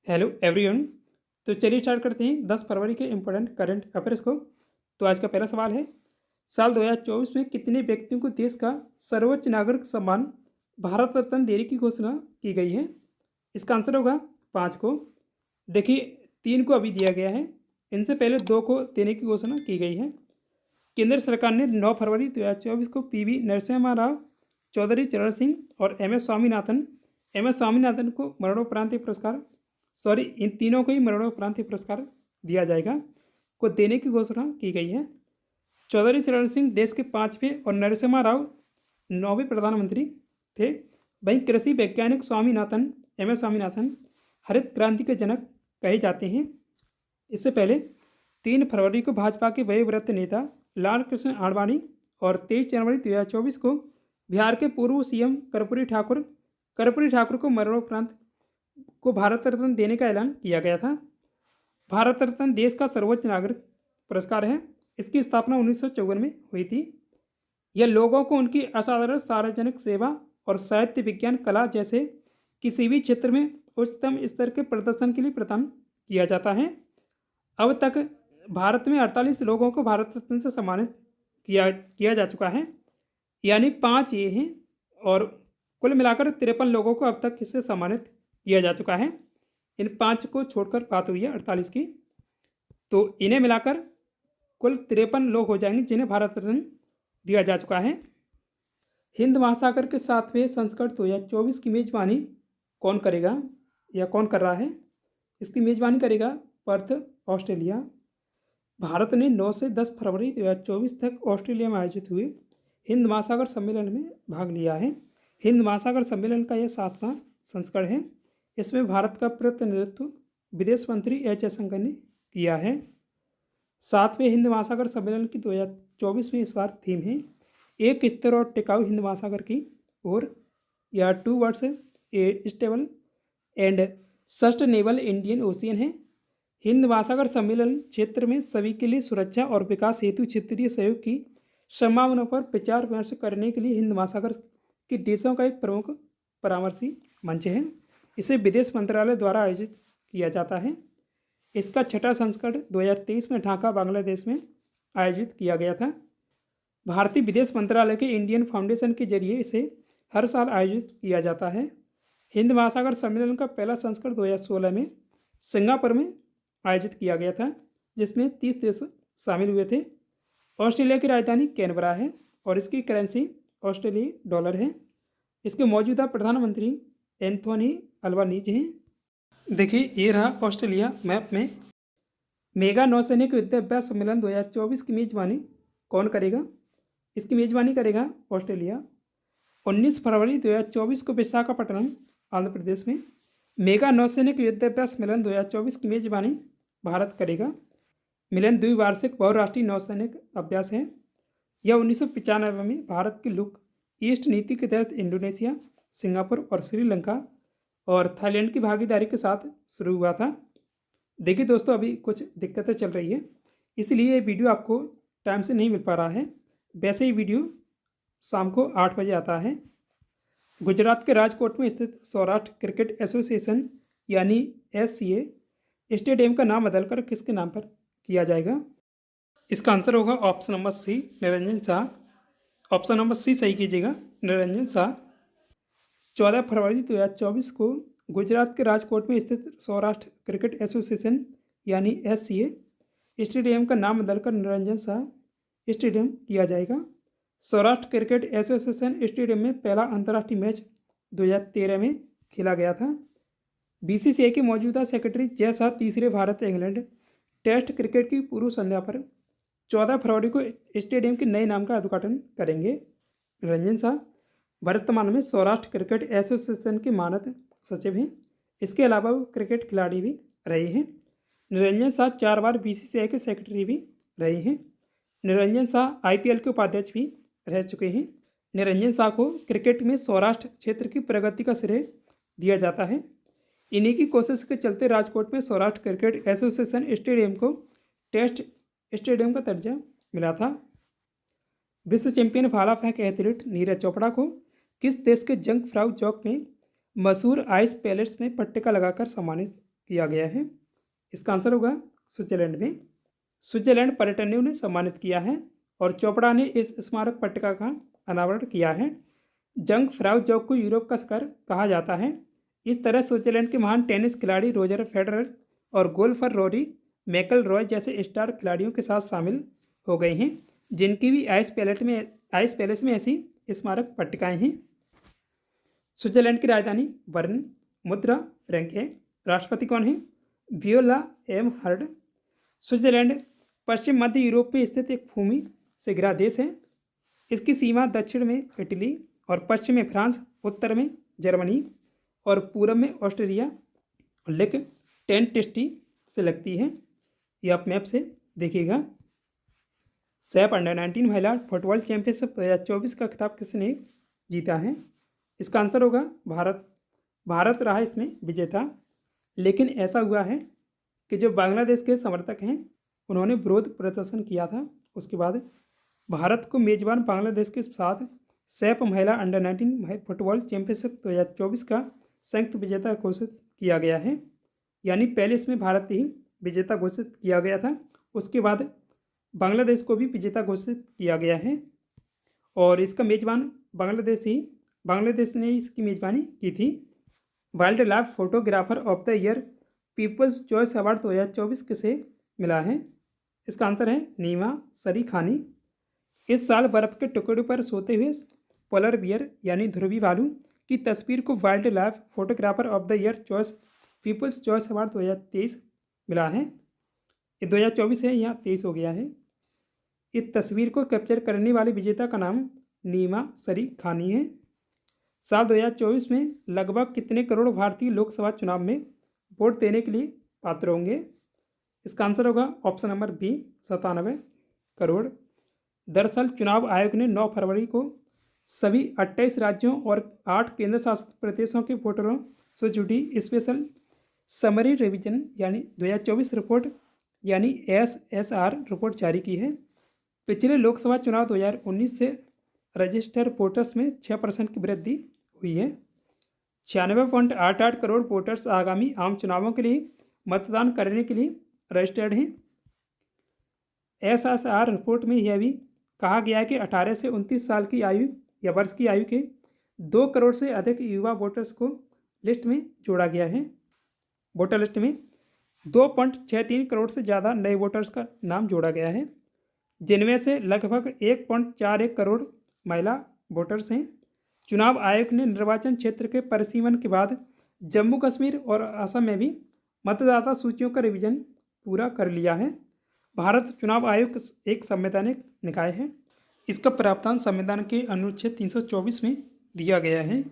Hello everyone. तो चलिए start करते हैं 10 फरवरी के इम्पोर्टेंट करंट अफेयर्स को। तो आज का पहला सवाल है, साल 2024 में कितने व्यक्तियों को देश का सर्वोच्च नागरिक सम्मान भारत रत्न देने की घोषणा की गई है? इसका आंसर होगा 5 को। देखिए, 3 को अभी दिया गया है, इनसे पहले 2 को देने की घोषणा की गई है। केंद्र सरकार ने 9 फरवरी 2024 को पीवी नरसिम्हा राव, चौधरी चरण सिंह और एम एस स्वामीनाथन को मरणोपरांत पुरस्कार, इन तीनों को ही मरणोपरांत पुरस्कार दिया जाएगा, को देने की घोषणा की गई है। चौधरी चरण सिंह देश के 5वें और नरसिम्हा राव 9वें प्रधानमंत्री थे। वहीं कृषि वैज्ञानिक एम एस स्वामीनाथन हरित क्रांति के जनक कहे जाते हैं। इससे पहले 3 फरवरी को भाजपा के वयोवृद्ध नेता लाल कृष्ण आडवाणी और 23 जनवरी 2024 को बिहार के पूर्व सीएम कर्पूरी ठाकुर को मरणोपरांत को भारत रत्न देने का ऐलान किया गया था। भारत रत्न देश का सर्वोच्च नागरिक पुरस्कार है। इसकी स्थापना 1954 में हुई थी। यह लोगों को उनकी असाधारण सार्वजनिक सेवा और साहित्य, विज्ञान, कला जैसे किसी भी क्षेत्र में उच्चतम स्तर के प्रदर्शन के लिए प्रदान किया जाता है। अब तक भारत में 48 लोगों को भारत रत्न से सम्मानित किया जा चुका है, यानी 5 ये हैं, और कुल मिलाकर 53 लोगों को अब तक इससे सम्मानित किया जा चुका है। इन 5 को छोड़कर बात हुई है 48 की, तो इन्हें मिलाकर कुल 53 लोग हो जाएंगे जिन्हें भारत रत्न दिया जा चुका है। हिंद महासागर के 7वें संस्करण 2024 की मेजबानी कौन करेगा या कौन कर रहा है? इसकी मेजबानी करेगा पर्थ, ऑस्ट्रेलिया। भारत ने 9 से 10 फरवरी 2024 तक ऑस्ट्रेलिया में आयोजित हुए हिंद महासागर सम्मेलन में भाग लिया है। हिंद महासागर सम्मेलन का यह 7वां संस्करण है। इसमें भारत का प्रतिनिधित्व विदेश मंत्री एच जयशंकर ने किया है। 7वें हिंद महासागर सम्मेलन की 2024 में इस बार थीम है एक स्थिर और टिकाऊ हिंद महासागर की ओर, या towards a stable and sustainable Indian ocean है। हिंद महासागर सम्मेलन क्षेत्र में सभी के लिए सुरक्षा और विकास हेतु क्षेत्रीय सहयोग की संभावना पर विचार विमर्श करने के लिए हिंद महासागर के देशों का एक प्रमुख परामर्शी मंच है। इसे विदेश मंत्रालय द्वारा आयोजित किया जाता है। इसका 6वां संस्करण 2023 में ढाका, बांग्लादेश में आयोजित किया गया था। भारतीय विदेश मंत्रालय के इंडियन फाउंडेशन के जरिए इसे हर साल आयोजित किया जाता है। हिंद महासागर सम्मेलन का पहला संस्करण 2016 में सिंगापुर में आयोजित किया गया था, जिसमें 30 देश शामिल हुए थे। ऑस्ट्रेलिया की राजधानी कैनबरा है और इसकी करेंसी ऑस्ट्रेलियाई डॉलर है। इसके मौजूदा प्रधानमंत्री एंथोनी अल्बानीज हैं। देखिए, ये रहा ऑस्ट्रेलिया मैप में। मेगा नौसैनिक युद्धाभ्यास सम्मेलन 2024 की मेजबानी कौन करेगा? इसकी मेजबानी करेगा ऑस्ट्रेलिया। 19 फरवरी 2024 को विशाखापट्टनम, आंध्र प्रदेश में मेगा नौसैनिक युद्धाभ्यास सम्मेलन 2024 की मेजबानी भारत करेगा। मिलन द्विवार्षिक बहुराष्ट्रीय नौसैनिक अभ्यास है। यह 1995 में भारत की लुक ईस्ट नीति के तहत इंडोनेशिया, सिंगापुर और श्रीलंका और थाईलैंड की भागीदारी के साथ शुरू हुआ था। देखिए दोस्तों, अभी कुछ दिक्कतें चल रही है, इसलिए ये वीडियो आपको टाइम से नहीं मिल पा रहा है। वैसे ही वीडियो शाम को 8 बजे आता है। गुजरात के राजकोट में स्थित सौराष्ट्र क्रिकेट एसोसिएशन यानी SCA स्टेडियम का नाम बदलकर किसके नाम पर किया जाएगा? इसका आंसर होगा option number C, Niranjan Shah. Option number C सही कीजिएगा, निरंजन शाह। 14 फरवरी 2024 को गुजरात के राजकोट में स्थित सौराष्ट्र क्रिकेट एसोसिएशन यानी SCA स्टेडियम का नाम बदलकर निरंजन शाह स्टेडियम किया जाएगा। सौराष्ट्र क्रिकेट एसोसिएशन स्टेडियम में पहला अंतर्राष्ट्रीय मैच 2013 में खेला गया था। BCCI के मौजूदा सेक्रेटरी जय शाह तीसरे भारत इंग्लैंड टेस्ट क्रिकेट की पूर्व संध्या पर 14 फरवरी को स्टेडियम के नए नाम का उद्घाटन करेंगे। निरंजन शाह वर्तमान में सौराष्ट्र क्रिकेट एसोसिएशन के मानद सचिव हैं। इसके अलावा वो क्रिकेट खिलाड़ी भी रहे हैं। निरंजन शाह 4 बार BCCI के सेक्रेटरी भी रहे हैं। निरंजन शाह IPL के उपाध्यक्ष भी रह चुके हैं। निरंजन शाह को क्रिकेट में सौराष्ट्र क्षेत्र की प्रगति का श्रेय दिया जाता है। इन्हीं की कोशिश के चलते राजकोट में सौराष्ट्र क्रिकेट एसोसिएशन स्टेडियम को टेस्ट स्टेडियम का दर्जा मिला था। विश्व चैंपियन भाला फेंक एथलीट नीरज चोपड़ा को किस देश के जंग फ्राउ चौक में मशहूर आइस पैलेस में पट्टिका लगाकर सम्मानित किया गया है? इसका आंसर होगा स्विट्जरलैंड में। स्विट्जरलैंड पर्यटन ने उन्हें सम्मानित किया है और चोपड़ा ने इस स्मारक पट्टिका का अनावरण किया है। जंग फ्राउ जोग को यूरोप का शहर कहा जाता है। इस तरह स्विट्जरलैंड के महान टेनिस खिलाड़ी रोजर फेडरर और गोल्फर रोरी मैकइलरॉय जैसे स्टार खिलाड़ियों के साथ शामिल हो गए हैं, जिनकी भी आइस पैलेस में ऐसी स्मारक पट्टिकाएं हैं। स्विट्जरलैंड की राजधानी बर्न, मुद्रा फ्रैंक है। राष्ट्रपति कौन है? Viola Amherd. स्विट्जरलैंड पश्चिम मध्य यूरोप में स्थित एक भूमि से घिरा देश है। इसकी सीमा दक्षिण में इटली और पश्चिम में फ्रांस, उत्तर में जर्मनी और पूर्व में ऑस्ट्रिया और लेक टेनटेस्टी से लगती है। ये आप मैप से देखिएगा। सैफ अंडर-19 महिला फुटबॉल चैंपियनशिप 2024 का खिताब किसने जीता है? इसका आंसर होगा भारत। भारत रहा इसमें विजेता। लेकिन ऐसा हुआ है कि जो बांग्लादेश के समर्थक हैं उन्होंने विरोध प्रदर्शन किया था। उसके बाद भारत को मेजबान बांग्लादेश के साथ सैफ महिला अंडर-19 फुटबॉल चैंपियनशिप 2024 का संयुक्त विजेता घोषित किया गया है। यानी पहले इसमें भारत ही विजेता घोषित किया गया था, उसके बाद बांग्लादेश को भी विजेता घोषित किया गया है और इसका मेजबान बांग्लादेश ने इसकी मेजबानी की थी। Wild life photographer of the year people's choice award 2024 किसे मिला है? इसका आंसर है नीमा सरी खानी। इस साल बर्फ़ के टुकड़े पर सोते हुए पोलर बियर यानी ध्रुवी भालू की तस्वीर को wild life photographer of the year people's choice award 2023 मिला है। ये 2024 है, यहाँ 23 हो गया है। इस तस्वीर को कैप्चर करने वाले विजेता का नाम नीमा सरी खानी है। साल 2024 में लगभग कितने करोड़ भारतीय लोकसभा चुनाव में वोट देने के लिए पात्र होंगे? इसका आंसर होगा ऑप्शन नंबर बी 97 करोड़। दरअसल चुनाव आयोग ने 9 फरवरी को सभी 28 राज्यों और 8 केंद्र शासित प्रदेशों के वोटरों से जुड़ी स्पेशल समरी रिवीजन यानी 2024 रिपोर्ट यानी SSR रिपोर्ट जारी की है। पिछले लोकसभा चुनाव 2019 से रजिस्टर्ड वोटर्स में 6% की वृद्धि हुई है। 96.88 करोड़ वोटर्स आगामी आम चुनावों के लिए मतदान करने के लिए रजिस्टर्ड हैं। SSR रिपोर्ट में यह भी कहा गया है कि 18 से 29 साल की आयु या वर्ष की आयु के 2 करोड़ से अधिक युवा वोटर्स को लिस्ट में जोड़ा गया है। वोटर लिस्ट में 2.63 करोड़ से ज़्यादा नए वोटर्स का नाम जोड़ा गया है, जिनमें से लगभग 1.41 करोड़ महिला वोटर्स हैं। चुनाव आयोग ने निर्वाचन क्षेत्र के परिसीमन के बाद जम्मू कश्मीर और असम में भी मतदाता सूचियों का रिवीजन पूरा कर लिया है। भारत चुनाव आयोग एक संवैधानिक निकाय है। इसका प्रावधान संविधान के अनुच्छेद 324 में दिया गया है।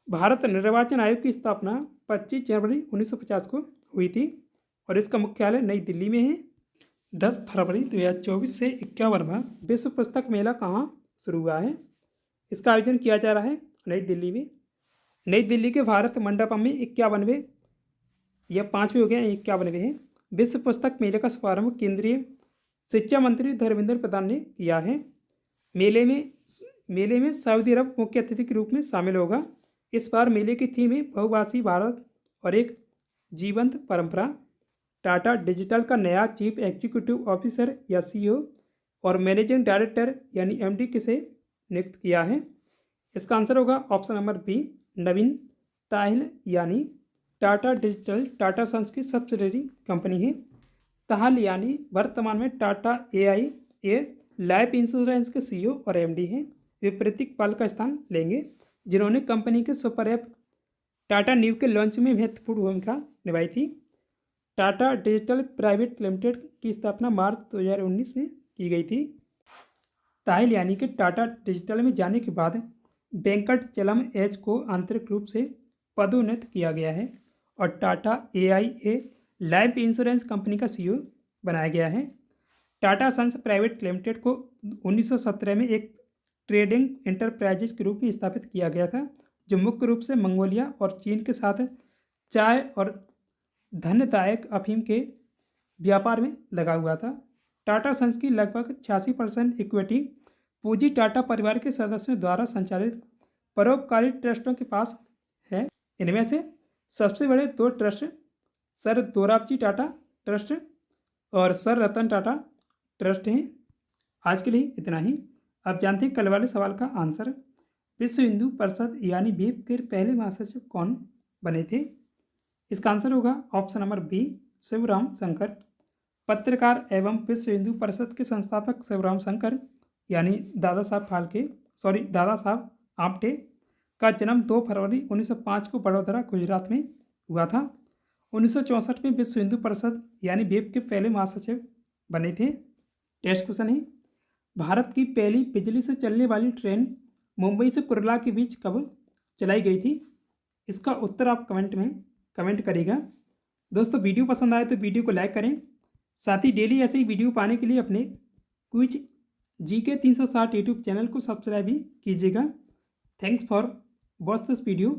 भारत निर्वाचन आयोग की स्थापना 25 जनवरी 1950 को हुई थी और इसका मुख्यालय नई दिल्ली में है। 10 फरवरी 2024 से 51वां विश्व पुस्तक मेला कहाँ शुरू हुआ है? इसका आयोजन किया जा रहा है नई दिल्ली में। नई दिल्ली के भारत मंडपम में 51वें या 5वें हो गया 51वें हैं विश्व पुस्तक मेले का शुभारंभ केंद्रीय शिक्षा मंत्री धर्मेंद्र प्रधान ने किया है। मेले में सऊदी अरब मुख्य अतिथि के रूप में शामिल होगा। इस बार मेले की थीम है बहुभाषी भारत और एक जीवंत परंपरा। टाटा डिजिटल का नया चीफ एग्जीक्यूटिव ऑफिसर या CEO और मैनेजिंग डायरेक्टर यानी MD किसे नियुक्त किया है? इसका आंसर होगा ऑप्शन नंबर बी नवीन ताहिल। यानी टाटा डिजिटल टाटा सन्स की सब्सिडरी कंपनी है। ताहिल यानी वर्तमान में टाटा AIA लाइफ इंश्योरेंस के CEO और MD हैं। वे प्रतीक पाल का स्थान लेंगे, जिन्होंने कंपनी के सुपर ऐप टाटा न्यू के लॉन्च में महत्वपूर्ण भूमिका निभाई थी। टाटा डिजिटल प्राइवेट लिमिटेड की स्थापना मार्च 2019 में की गई थी। ताहिल यानी कि टाटा डिजिटल में जाने के बाद वेंकट चलम एच को आंतरिक रूप से पदोन्नत किया गया है और Tata AIA life insurance company का CEO बनाया गया है। टाटा सन्स प्राइवेट लिमिटेड को 1917 में एक ट्रेडिंग एंटरप्राइजेज के रूप में स्थापित किया गया था, जो मुख्य रूप से मंगोलिया और चीन के साथ चाय और धनदायक अफीम के व्यापार में लगा हुआ था। टाटा सन्स की लगभग 86% इक्विटी पूंजी टाटा परिवार के सदस्यों द्वारा संचालित परोपकारी ट्रस्टों के पास है। इनमें से सबसे बड़े 2 trust sir Dorabji Tata trust और सर रतन टाटा ट्रस्ट हैं। आज के लिए इतना ही। अब जानते हैं कल वाले सवाल का आंसर। विश्व हिंदू परिषद यानी वीप के पहले महासचिव कौन बने थे? इसका आंसर होगा option number B, Shivram Shankar. पत्रकार एवं विश्व हिंदू परिषद के संस्थापक शिवराम शंकर यानी दादा साहब आप्टे का जन्म 2 फरवरी 1905 को बड़ोदरा गुजरात में हुआ था। 1964 में विश्व हिंदू परिषद यानी वीप के पहले महासचिव बने थे। टेस्ट क्वेश्चन है, भारत की पहली बिजली से चलने वाली ट्रेन मुंबई से कुर्ला के बीच कब चलाई गई थी? इसका उत्तर आप कमेंट में कमेंट करिएगा। दोस्तों वीडियो पसंद आए तो वीडियो को लाइक करें। साथ ही डेली ऐसे ही वीडियो पाने के लिए अपने क्विज GK 360 यूट्यूब चैनल को सब्सक्राइब भी कीजिएगा। Thanks for watch this video.